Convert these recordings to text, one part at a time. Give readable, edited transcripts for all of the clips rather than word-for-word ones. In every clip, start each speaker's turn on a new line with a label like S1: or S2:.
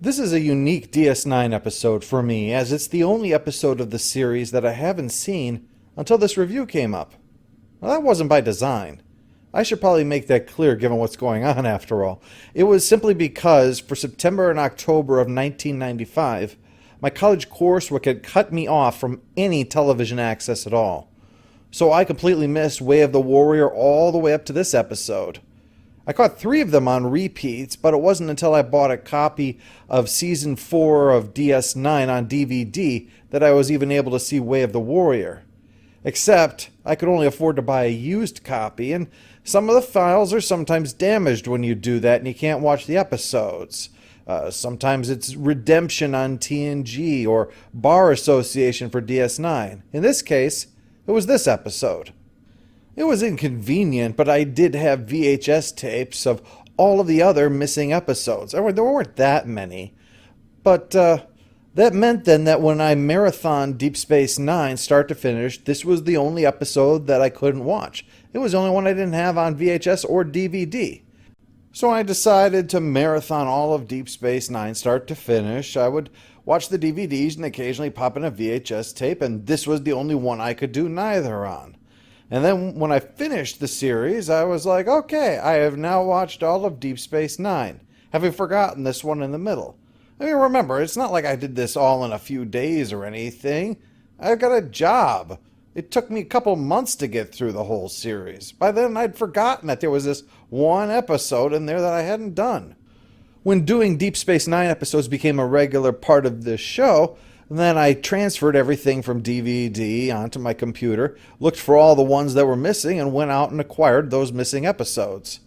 S1: This is a unique DS9 episode for me, as it's the only episode of the series that I haven't seen until this review came up. Well, that wasn't by design. I should probably make that clear given what's going on after all. It was simply because, for September and October of 1995, my college coursework had cut me off from any television access at all. So I completely missed Way of the Warrior all the way up to this episode. I caught 3 of them on repeats, but it wasn't until I bought a copy of Season 4 of DS9 on DVD that I was even able to see Way of the Warrior. Except, I could only afford to buy a used copy, and some of the files are sometimes damaged when you do that and you can't watch the episodes. Sometimes it's Redemption on TNG or Bar Association for DS9. In this case, it was this episode. It was inconvenient, but I did have VHS tapes of all of the other missing episodes. There weren't that many. But that meant then that when I marathoned Deep Space Nine start to finish, this was the only episode that I couldn't watch. It was the only one I didn't have on VHS or DVD. So I decided to marathon all of Deep Space Nine start to finish. I would watch the DVDs and occasionally pop in a VHS tape, and this was the only one I could do neither on. And then when I finished the series, I was like, okay, I have now watched all of Deep Space Nine, having forgotten this one in the middle. I mean, remember, it's not like I did this all in a few days or anything. I've got a job. It took me a couple months to get through the whole series. By then, I'd forgotten that there was this one episode in there that I hadn't done. When doing Deep Space Nine episodes became a regular part of this show, then I transferred everything from DVD onto my computer, looked for all the ones that were missing, and went out and acquired those missing episodes.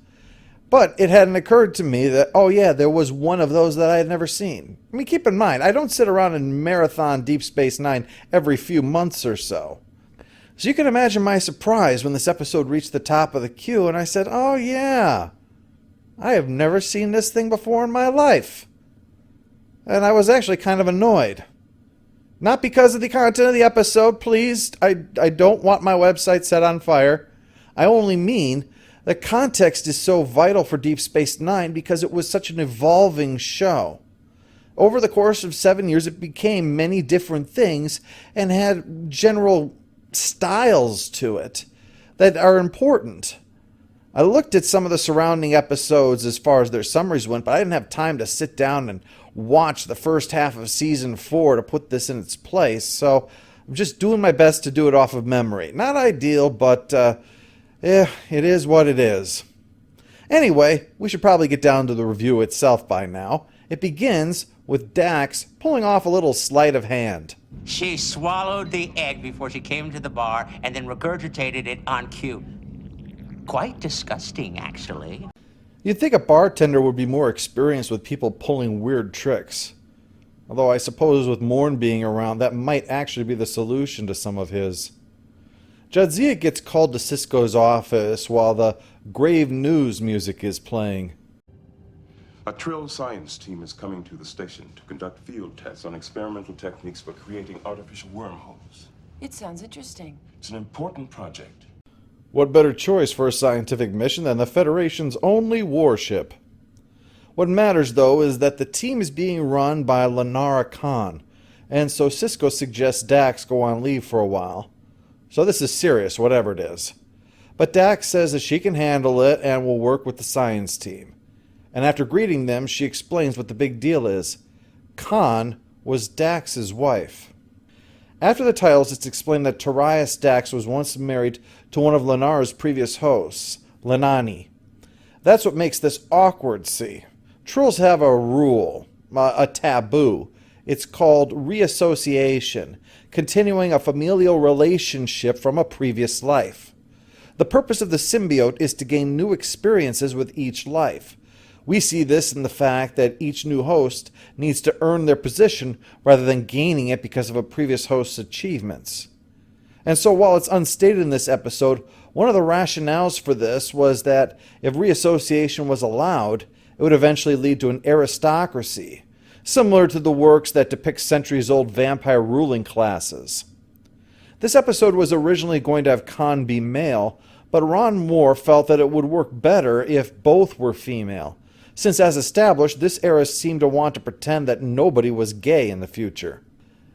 S1: But it hadn't occurred to me that, oh yeah, there was one of those that I had never seen. I mean, keep in mind, I don't sit around and marathon Deep Space Nine every few months or so. So you can imagine my surprise when this episode reached the top of the queue and I said, oh yeah, I have never seen this thing before in my life. And I was actually kind of annoyed. Not because of the content of the episode, please. I don't want my website set on fire. I only mean the context is so vital for Deep Space Nine because it was such an evolving show. Over the course of 7 years, it became many different things and had general styles to it that are important. I looked at some of the surrounding episodes as far as their summaries went, but I didn't have time to sit down and watch the first half of Season 4 to put this in its place, so I'm just doing my best to do it off of memory. Not ideal, but it is what it is. Anyway, we should probably get down to the review itself by now. It begins with Dax pulling off a little sleight of hand.
S2: She swallowed the egg before she came to the bar and then regurgitated it on cue. Quite disgusting, actually.
S1: You'd think a bartender would be more experienced with people pulling weird tricks. Although I suppose with Morn being around, that might actually be the solution to some of his. Jadzia gets called to Sisko's office while the grave news music is playing.
S3: A Trill science team is coming to the station to conduct field tests on experimental techniques for creating artificial wormholes.
S4: It sounds interesting.
S3: It's an important project.
S1: What better choice for a scientific mission than the Federation's only warship? What matters, though, is that the team is being run by Lenara Khan, and so Sisko suggests Dax go on leave for a while. So this is serious, whatever it is. But Dax says that she can handle it and will work with the science team. And after greeting them, she explains what the big deal is. Khan was Dax's wife. After the titles, it's explained that Tarius Dax was once married to one of Lenara's previous hosts, Lenani. That's what makes this awkward, see. Trills have a rule, a taboo. It's called reassociation, continuing a familial relationship from a previous life. The purpose of the symbiote is to gain new experiences with each life. We see this in the fact that each new host needs to earn their position rather than gaining it because of a previous host's achievements. And so while it's unstated in this episode, one of the rationales for this was that if reassociation was allowed, it would eventually lead to an aristocracy, similar to the works that depict centuries-old vampire ruling classes. This episode was originally going to have Khan be male, but Ron Moore felt that it would work better if both were female, since as established, this era seemed to want to pretend that nobody was gay in the future.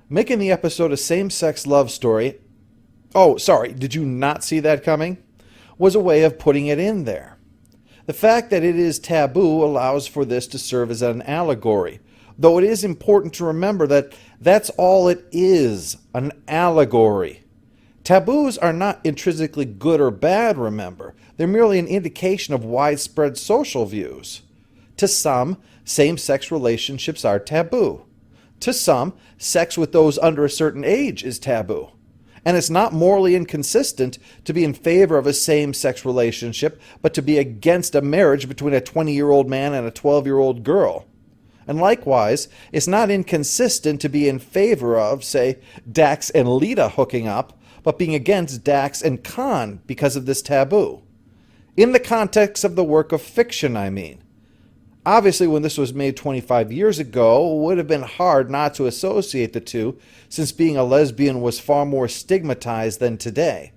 S1: Making the episode a same-sex love story, oh, sorry, did you not see that coming? Was a way of putting it in there. The fact that it is taboo allows for this to serve as an allegory, though it is important to remember that that's all it is, an allegory. Taboos are not intrinsically good or bad, remember. They're merely an indication of widespread social views. To some, same-sex relationships are taboo. To some, sex with those under a certain age is taboo. And it's not morally inconsistent to be in favor of a same-sex relationship, but to be against a marriage between a 20-year-old man and a 12-year-old girl. And likewise, it's not inconsistent to be in favor of, say, Dax and Lita hooking up, but being against Dax and Khan because of this taboo. In the context of the work of fiction, I mean. Obviously, when this was made 25 years ago, it would have been hard not to associate the two, since being a lesbian was far more stigmatized than today.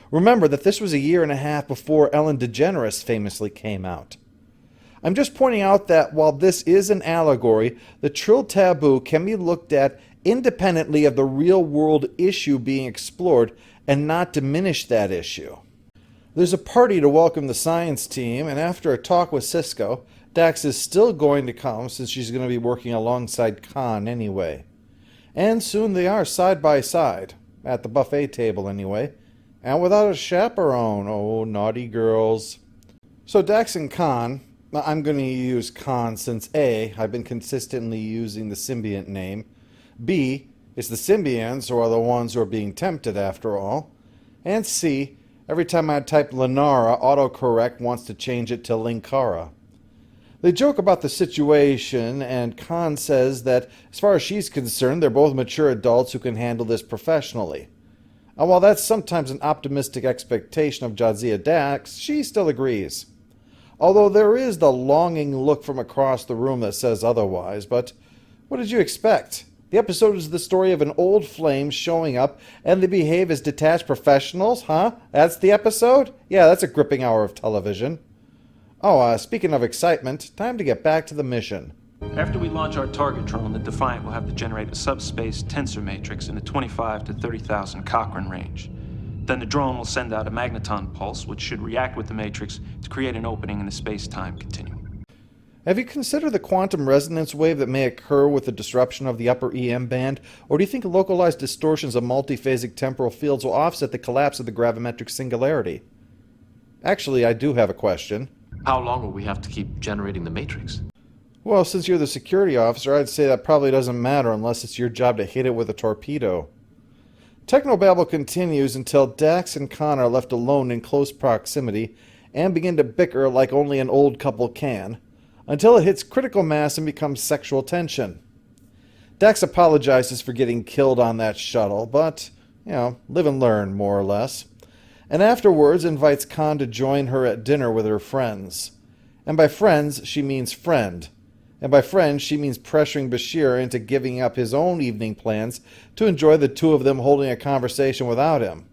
S1: Remember that this was a year and a half before Ellen DeGeneres famously came out. I'm just pointing out that while this is an allegory, the Trill taboo can be looked at independently of the real-world issue being explored and not diminish that issue. There's a party to welcome the science team, and after a talk with Cisco, Dax is still going to come since she's going to be working alongside Khan anyway. And soon they are side by side, at the buffet table anyway, and without a chaperone. Oh, naughty girls. So Dax and Khan, I'm going to use Khan since A, I've been consistently using the symbiont name, B, it's the symbionts who are the ones who are being tempted after all, and C, every time I type Lenara, autocorrect wants to change it to Linkara. They joke about the situation, and Khan says that, as far as she's concerned, they're both mature adults who can handle this professionally. And while that's sometimes an optimistic expectation of Jadzia Dax, she still agrees. Although there is the longing look from across the room that says otherwise, but what did you expect? The episode is the story of an old flame showing up, and they behave as detached professionals, huh? That's the episode? Yeah, that's a gripping hour of television. Oh, speaking of excitement, time to get back to the mission.
S4: After we launch our target drone, the Defiant will have to generate a subspace tensor matrix in the 25 to 30,000 Cochrane range. Then the drone will send out a magneton pulse, which should react with the matrix to create an opening in the space-time continuum.
S1: Have you considered the quantum resonance wave that may occur with the disruption of the upper EM band, or do you think localized distortions of multiphasic temporal fields will offset the collapse of the gravimetric singularity? Actually, I do have a question.
S5: How long will we have to keep generating the matrix?
S1: Well, since you're the security officer, I'd say that probably doesn't matter unless it's your job to hit it with a torpedo. Technobabble continues until Dax and Khan are left alone in close proximity and begin to bicker like only an old couple can, until it hits critical mass and becomes sexual tension. Dax apologizes for getting killed on that shuttle, but, live and learn, more or less. And afterwards invites Khan to join her at dinner with her friends. And by friends, she means friend. And by friend, she means pressuring Bashir into giving up his own evening plans to enjoy the two of them holding a conversation without him.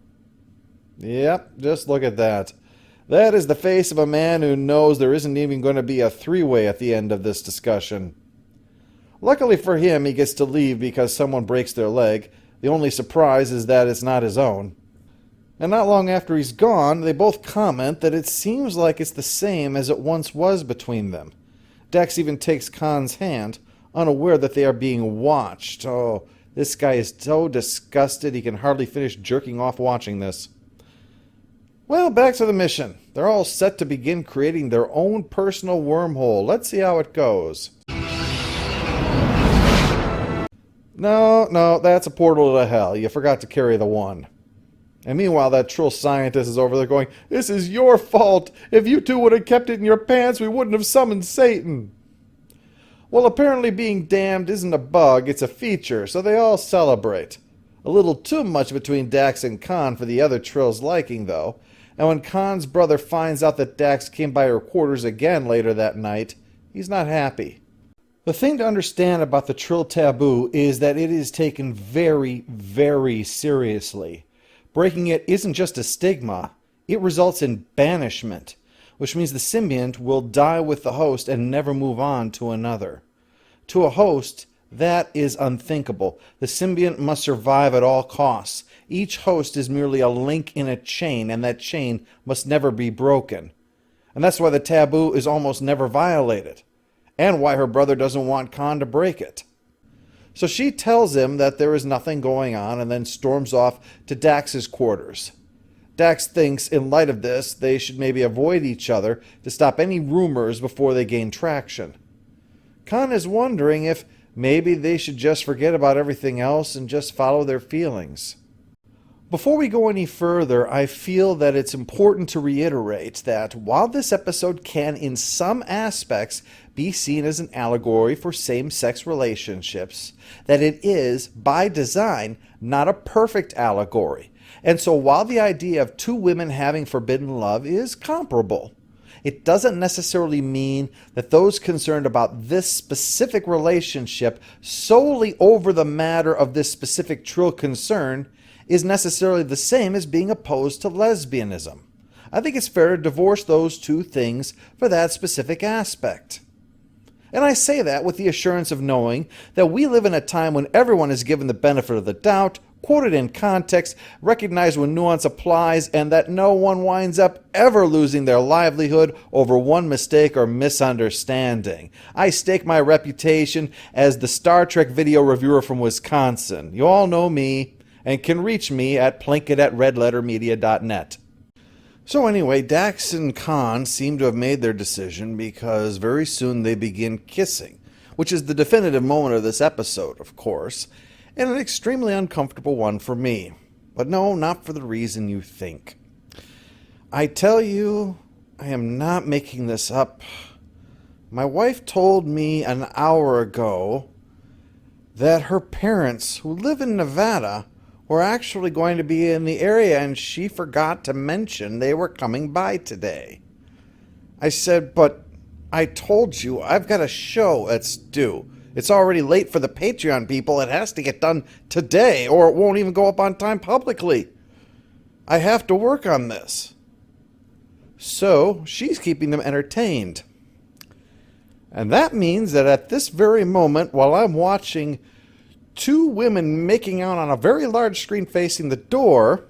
S1: Yep, just look at that. That is the face of a man who knows there isn't even going to be a three-way at the end of this discussion. Luckily for him, he gets to leave because someone breaks their leg. The only surprise is that it's not his own. And not long after he's gone, they both comment that it seems like it's the same as it once was between them. Dax even takes Khan's hand, unaware that they are being watched. Oh, this guy is so disgusted he can hardly finish jerking off watching this. Well, back to the mission. They're all set to begin creating their own personal wormhole. Let's see how it goes. No, that's a portal to hell. You forgot to carry the one. And meanwhile, that Trill scientist is over there going, "This is your fault. If you two would have kept it in your pants, we wouldn't have summoned Satan." Well, apparently being damned isn't a bug, it's a feature, so they all celebrate. A little too much between Dax and Khan for the other Trill's liking, though. And when Khan's brother finds out that Dax came by her quarters again later that night, he's not happy. The thing to understand about the Trill taboo is that it is taken very, very seriously. Breaking it isn't just a stigma, it results in banishment. which means the symbiont will die with the host and never move on to another. To a host, that is unthinkable. The symbiont must survive at all costs. Each host is merely a link in a chain, and that chain must never be broken. And that's why the taboo is almost never violated, and why her brother doesn't want Khan to break it. So she tells him that there is nothing going on and then storms off to Dax's quarters. Dax thinks, in light of this, they should maybe avoid each other to stop any rumors before they gain traction. Khan is wondering if maybe they should just forget about everything else and just follow their feelings. Before we go any further, I feel that it's important to reiterate that while this episode can in some aspects be seen as an allegory for same-sex relationships, that it is, by design, not a perfect allegory. And so while the idea of two women having forbidden love is comparable, it doesn't necessarily mean that those concerned about this specific relationship solely over the matter of this specific trill concern is necessarily the same as being opposed to lesbianism. I think it's fair to divorce those two things for that specific aspect. And I say that with the assurance of knowing that we live in a time when everyone is given the benefit of the doubt, quoted in context, recognized when nuance applies, and that no one winds up ever losing their livelihood over one mistake or misunderstanding. I stake my reputation as the Star Trek video reviewer from Wisconsin. You all know me and can reach me at plinkett@redlettermedia.net. So anyway, Dax and Khan seem to have made their decision because very soon they begin kissing, which is the definitive moment of this episode, of course, and an extremely uncomfortable one for me. But no, not for the reason you think. I tell you, I am not making this up. My wife told me an hour ago that her parents, who live in Nevada, were actually going to be in the area, and she forgot to mention they were coming by today. I said, but I told you, I've got a show that's due. It's already late for the Patreon people. It has to get done today, or it won't even go up on time publicly. I have to work on this. So she's keeping them entertained. And that means that at this very moment, while I'm watching two women making out on a very large screen facing the door,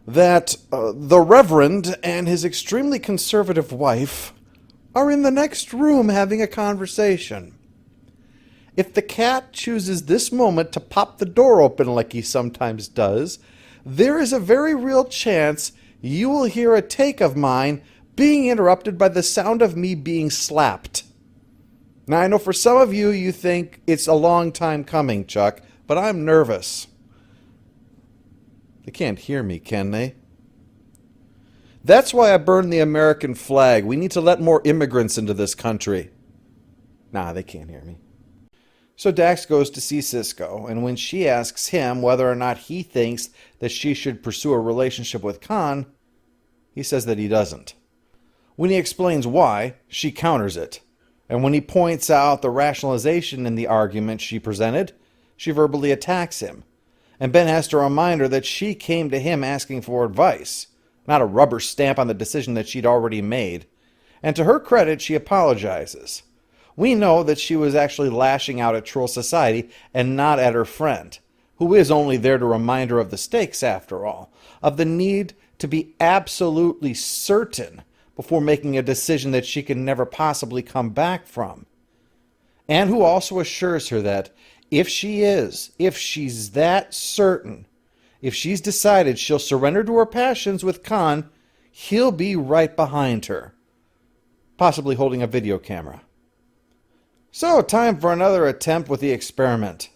S1: that the Reverend and his extremely conservative wife are in the next room having a conversation. If the cat chooses this moment to pop the door open like he sometimes does, there is a very real chance you will hear a take of mine being interrupted by the sound of me being slapped. Now, I know for some of you, you think it's a long time coming, Chuck, but I'm nervous. They can't hear me, can they? That's why I burned the American flag. We need to let more immigrants into this country. Nah, they can't hear me. So Dax goes to see Cisco, and when she asks him whether or not he thinks that she should pursue a relationship with Khan, he says that he doesn't. When he explains why, she counters it. And when he points out the rationalization in the argument she presented, she verbally attacks him. And Ben has to remind her that she came to him asking for advice, not a rubber stamp on the decision that she'd already made. And to her credit, she apologizes. We know that she was actually lashing out at Troll Society and not at her friend, who is only there to remind her of the stakes after all, of the need to be absolutely certain before making a decision that she can never possibly come back from. And who also assures her that if she's that certain, if she's decided she'll surrender to her passions with Khan, he'll be right behind her, possibly holding a video camera. So, time for another attempt with the experiment.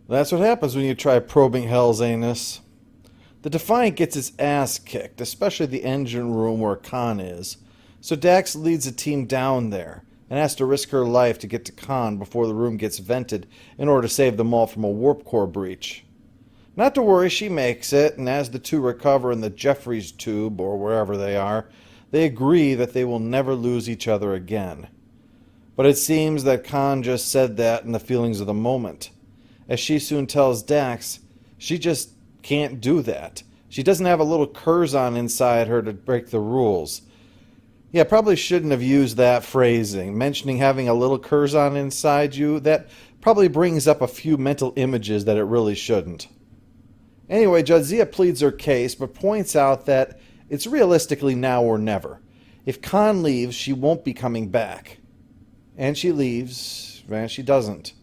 S1: That's what happens when you try probing Hell's anus. The Defiant gets its ass kicked, especially the engine room where Khan is. So Dax leads a team down there and has to risk her life to get to Khan before the room gets vented in order to save them all from a warp core breach. Not to worry, she makes it, and as the two recover in the Jeffries tube, or wherever they are, they agree that they will never lose each other again. But it seems that Khan just said that in the feelings of the moment. As she soon tells Dax, she just can't do that. She doesn't have a little Curzon inside her to break the rules. Yeah, probably shouldn't have used that phrasing. Mentioning having a little Curzon inside you, that probably brings up a few mental images that it really shouldn't. Anyway, Jadzia pleads her case, but points out that it's realistically now or never. If Khan leaves, she won't be coming back. And she leaves, and she doesn't.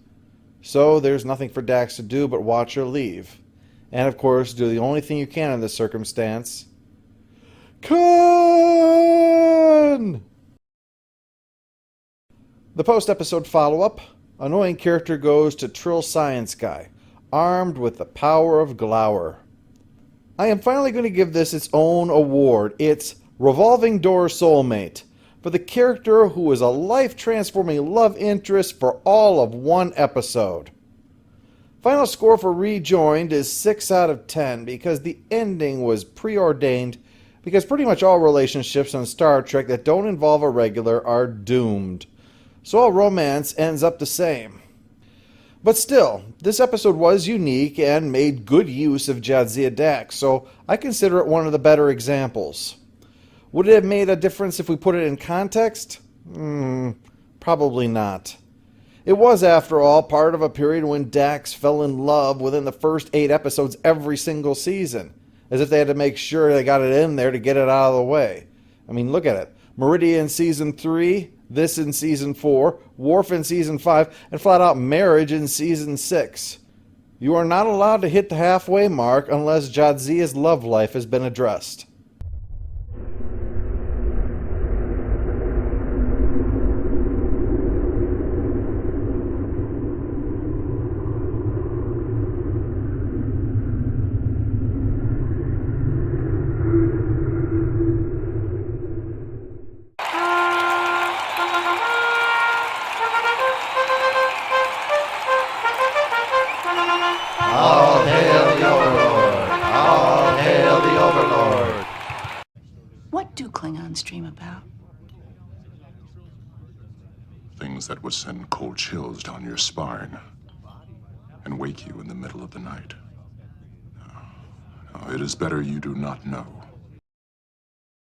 S1: So there's nothing for Dax to do but watch her leave. And of course, do the only thing you can in this circumstance. Khan! The post-episode follow-up. Annoying character goes to Trill Science Guy, armed with the power of Glower. I am finally going to give this its own award. It's Revolving Door Soulmate, for the character who is a life-transforming love interest for all of one episode. Final score for Rejoined is 6 out of 10 because the ending was preordained, because pretty much all relationships on Star Trek that don't involve a regular are doomed. So all romance ends up the same. But still, this episode was unique and made good use of Jadzia Dax, so I consider it one of the better examples. Would it have made a difference if we put it in context? Probably not. It was, after all, part of a period when Dax fell in love within the first 8 episodes every single season, as if they had to make sure they got it in there to get it out of the way. I mean, look at it. Meridian Season 3, this in Season 4, Worf in Season 5, and flat out marriage in Season 6. You are not allowed to hit the halfway mark unless Jadzia's love life has been addressed.
S6: All hail the Overlord! All hail the Overlord!
S7: What do Klingons dream about?
S3: Things that would send cold chills down your spine and wake you in the middle of the night. No, it is better you do not know.